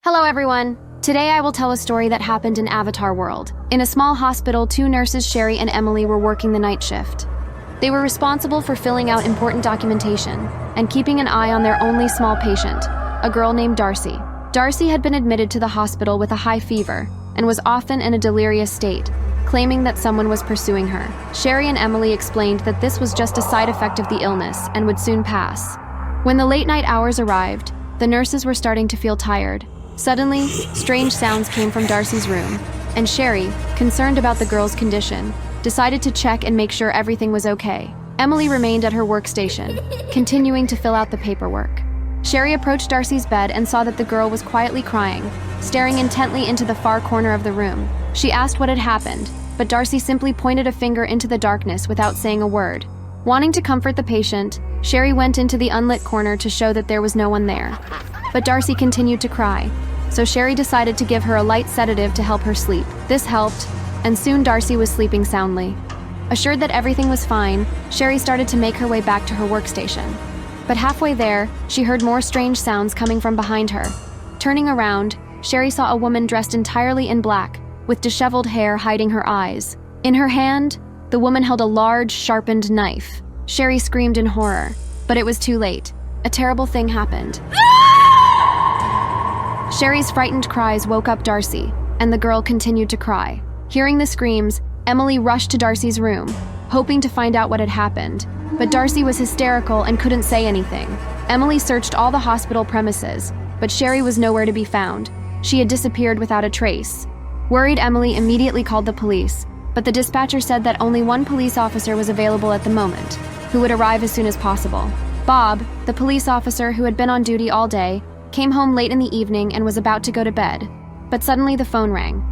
Hello everyone! Today I will tell a story that happened in Avatar World. In a small hospital, two nurses, Sherry and Emily, were working the night shift. They were responsible for filling out important documentation and keeping an eye on their only small patient, a girl named Darcy. Darcy had been admitted to the hospital with a high fever and was often in a delirious state, claiming that someone was pursuing her. Sherry and Emily explained that this was just a side effect of the illness and would soon pass. When the late night hours arrived, the nurses were starting to feel tired. Suddenly, strange sounds came from Darcy's room, and Sherry, concerned about the girl's condition, decided to check and make sure everything was okay. Emily remained at her workstation, continuing to fill out the paperwork. Sherry approached Darcy's bed and saw that the girl was quietly crying, staring intently into the far corner of the room. She asked what had happened, but Darcy simply pointed a finger into the darkness without saying a word. Wanting to comfort the patient, Sherry went into the unlit corner to show that there was no one there. But Darcy continued to cry, so Sherry decided to give her a light sedative to help her sleep. This helped, and soon Darcy was sleeping soundly. Assured that everything was fine, Sherry started to make her way back to her workstation. But halfway there, she heard more strange sounds coming from behind her. Turning around, Sherry saw a woman dressed entirely in black, with disheveled hair hiding her eyes. In her hand, the woman held a large, sharpened knife. Sherry screamed in horror, but it was too late. A terrible thing happened. Sherry's frightened cries woke up Darcy, and the girl continued to cry. Hearing the screams, Emily rushed to Darcy's room, hoping to find out what had happened. But Darcy was hysterical and couldn't say anything. Emily searched all the hospital premises, but Sherry was nowhere to be found. She had disappeared without a trace. Worried, Emily immediately called the police, but the dispatcher said that only one police officer was available at the moment, who would arrive as soon as possible. Bob, the police officer who had been on duty all day, came home late in the evening and was about to go to bed, but suddenly the phone rang.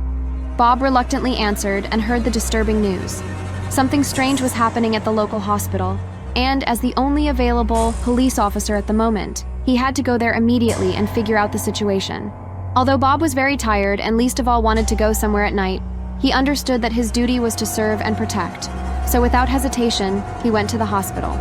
Bob reluctantly answered and heard the disturbing news. Something strange was happening at the local hospital, and as the only available police officer at the moment, he had to go there immediately and figure out the situation. Although Bob was very tired and least of all wanted to go somewhere at night, he understood that his duty was to serve and protect. So without hesitation, he went to the hospital.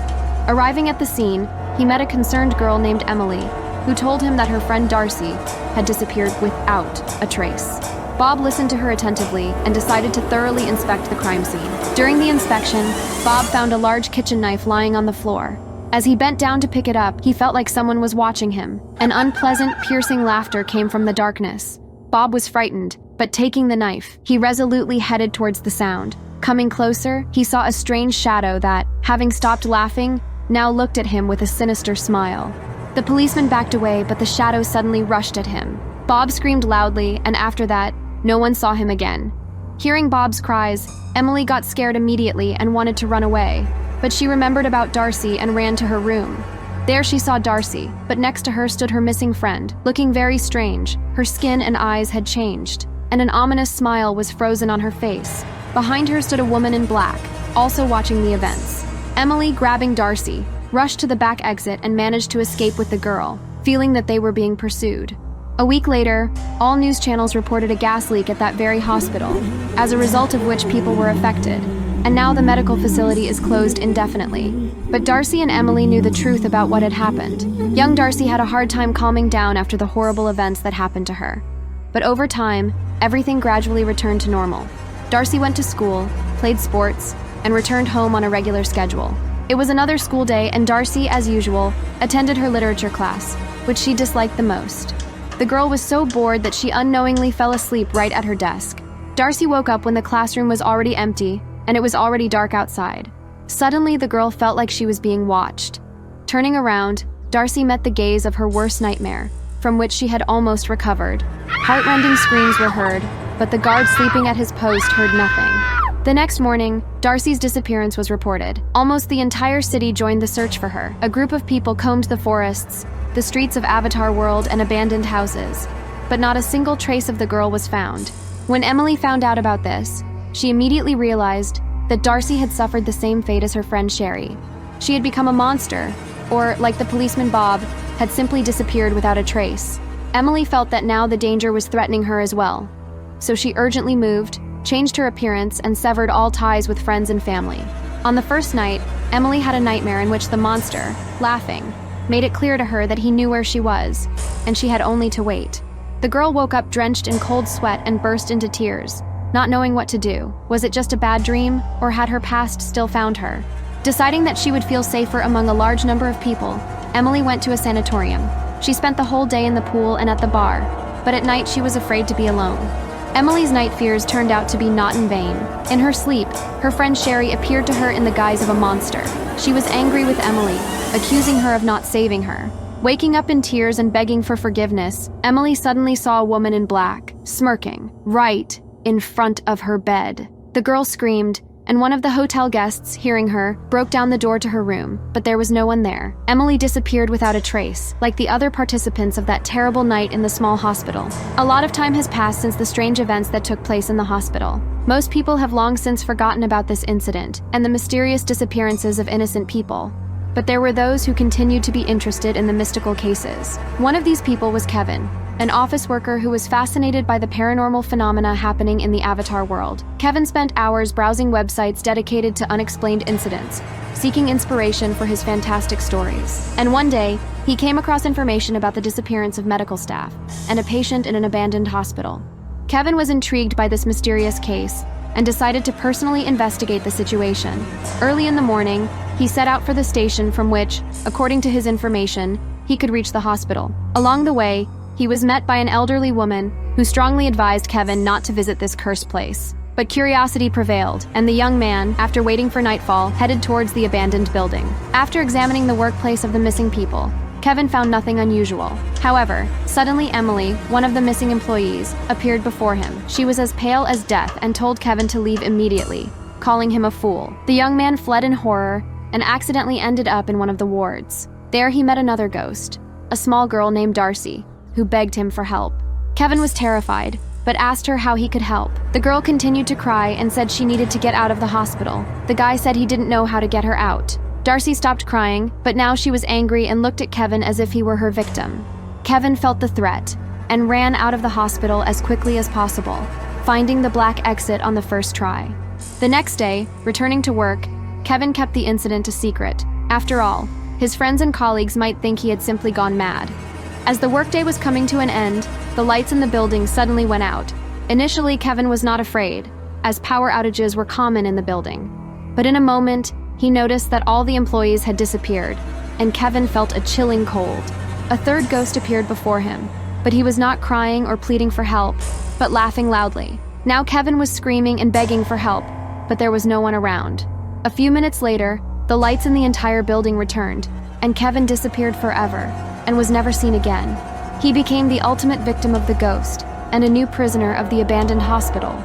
Arriving at the scene, he met a concerned girl named Emily, who told him that her friend Darcy had disappeared without a trace. Bob listened to her attentively and decided to thoroughly inspect the crime scene. During the inspection, Bob found a large kitchen knife lying on the floor. As he bent down to pick it up, he felt like someone was watching him. An unpleasant, piercing laughter came from the darkness. Bob was frightened, but taking the knife, he resolutely headed towards the sound. Coming closer, he saw a strange shadow that, having stopped laughing, now looked at him with a sinister smile. The policeman backed away, but the shadow suddenly rushed at him. Bob screamed loudly, and after that, no one saw him again. Hearing Bob's cries, Emily got scared immediately and wanted to run away, but she remembered about Darcy and ran to her room. There she saw Darcy, but next to her stood her missing friend, looking very strange. Her skin and eyes had changed, and an ominous smile was frozen on her face. Behind her stood a woman in black, also watching the events. Emily, grabbing Darcy, rushed to the back exit and managed to escape with the girl, feeling that they were being pursued. A week later, all news channels reported a gas leak at that very hospital, as a result of which people were affected, and now the medical facility is closed indefinitely. But Darcy and Emily knew the truth about what had happened. Young Darcy had a hard time calming down after the horrible events that happened to her. But over time, everything gradually returned to normal. Darcy went to school, played sports, and returned home on a regular schedule. It was another school day, and Darcy, as usual, attended her literature class, which she disliked the most. The girl was so bored that she unknowingly fell asleep right at her desk. Darcy woke up when the classroom was already empty, and it was already dark outside. Suddenly, the girl felt like she was being watched. Turning around, Darcy met the gaze of her worst nightmare, from which she had almost recovered. Heartrending screams were heard, but the guard sleeping at his post heard nothing. The next morning, Darcy's disappearance was reported. Almost the entire city joined the search for her. A group of people combed the forests, the streets of Avatar World, and abandoned houses, but not a single trace of the girl was found. When Emily found out about this, she immediately realized that Darcy had suffered the same fate as her friend Sherry. She had become a monster, or, like the policeman Bob, had simply disappeared without a trace. Emily felt that now the danger was threatening her as well, so she urgently moved, changed her appearance, and severed all ties with friends and family. On the first night, Emily had a nightmare in which the monster, laughing, made it clear to her that he knew where she was, and she had only to wait. The girl woke up drenched in cold sweat and burst into tears, not knowing what to do. Was it just a bad dream, or had her past still found her? Deciding that she would feel safer among a large number of people, Emily went to a sanatorium. She spent the whole day in the pool and at the bar, but at night she was afraid to be alone. Emily's night fears turned out to be not in vain. In her sleep, her friend Sherry appeared to her in the guise of a monster. She was angry with Emily, accusing her of not saving her. Waking up in tears and begging for forgiveness, Emily suddenly saw a woman in black, smirking, right in front of her bed. The girl screamed, and one of the hotel guests, hearing her, broke down the door to her room, but there was no one there. Emily disappeared without a trace, like the other participants of that terrible night in the small hospital. A lot of time has passed since the strange events that took place in the hospital. Most people have long since forgotten about this incident and the mysterious disappearances of innocent people. But there were those who continued to be interested in the mystical cases. One of these people was Kevin, an office worker who was fascinated by the paranormal phenomena happening in the Avatar world. Kevin spent hours browsing websites dedicated to unexplained incidents, seeking inspiration for his fantastic stories. And one day, he came across information about the disappearance of medical staff and a patient in an abandoned hospital. Kevin was intrigued by this mysterious case and decided to personally investigate the situation. Early in the morning, he set out for the station from which, according to his information, he could reach the hospital. Along the way, he was met by an elderly woman who strongly advised Kevin not to visit this cursed place. But curiosity prevailed, and the young man, after waiting for nightfall, headed towards the abandoned building. After examining the workplace of the missing people, Kevin found nothing unusual. However, suddenly Emily, one of the missing employees, appeared before him. She was as pale as death and told Kevin to leave immediately, calling him a fool. The young man fled in horror and accidentally ended up in one of the wards. There he met another ghost, a small girl named Darcy, who begged him for help. Kevin was terrified, but asked her how he could help. The girl continued to cry and said she needed to get out of the hospital. The guy said he didn't know how to get her out. Darcy stopped crying, but now she was angry and looked at Kevin as if he were her victim. Kevin felt the threat and ran out of the hospital as quickly as possible, finding the black exit on the first try. The next day, returning to work, Kevin kept the incident a secret. After all, his friends and colleagues might think he had simply gone mad. As the workday was coming to an end, the lights in the building suddenly went out. Initially, Kevin was not afraid, as power outages were common in the building. But in a moment, he noticed that all the employees had disappeared, and Kevin felt a chilling cold. A third ghost appeared before him, but he was not crying or pleading for help, but laughing loudly. Now Kevin was screaming and begging for help, but there was no one around. A few minutes later, the lights in the entire building returned, and Kevin disappeared forever and was never seen again. He became the ultimate victim of the ghost and a new prisoner of the abandoned hospital.